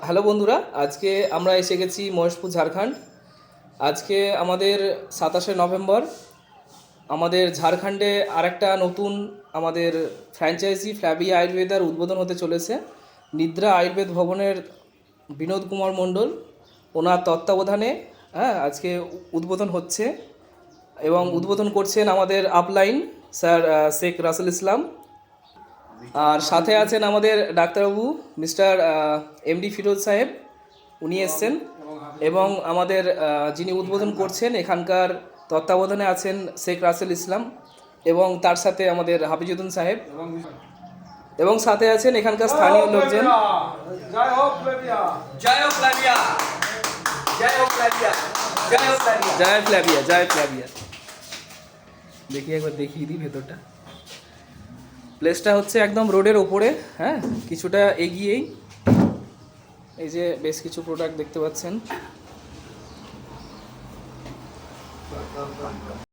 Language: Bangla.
হ্যালো বন্ধুরা, আজকে আমরা এসে গেছি মহেশপুর, ঝাড়খণ্ড। আজকে আমাদের 27শে নভেম্বর। আমাদের ঝাড়খণ্ডে আরেকটা নতুন আমাদের ফ্র্যাঞ্চাইজি ফ্ল্যাবিয়া আয়ুর্বেদার উদ্বোধন হতে চলেছে। নিদ্রা আয়ুর্বেদ ভবনের বিনোদ কুমার মণ্ডল ওনার তত্ত্বাবধানে আজকে উদ্বোধন হচ্ছে এবং উদ্বোধন করছেন আমাদের আপলাইন স্যার শেখ রাসেল ইসলাম। আর সাথে আছেন আমাদের ডাক্তারবাবু মিস্টার এমডি ফিরোজ সাহেব, উনি এসছেন। এবং আমাদের যিনি উদ্বোধন করছেন এখানকার তত্ত্বাবধানে আছেন শেখ রাসেল ইসলাম এবং তার সাথে আমাদের হাফিজুদ্দিন সাহেব, এবং সাথে আছেন এখানকার স্থানীয় লোকজন। জয় হোক ফ্ল্যাবিয়া, জয় হোক ফ্ল্যাবিয়া, জয় হোক ফ্ল্যাবিয়া, জয় হোক ফ্ল্যাবিয়া। জয় ফ্ল্যাবিয়া, জয় ফ্ল্যাবিয়া। দেখি একবার দেখিয়ে দিই ভেতরটা। প্লেসটা হচ্ছে একদম রোডের ওপরে, কিছুটা এগিয়েই। এই যে বেশ কিছু প্রোডাক্ট দেখতে পাচ্ছেন।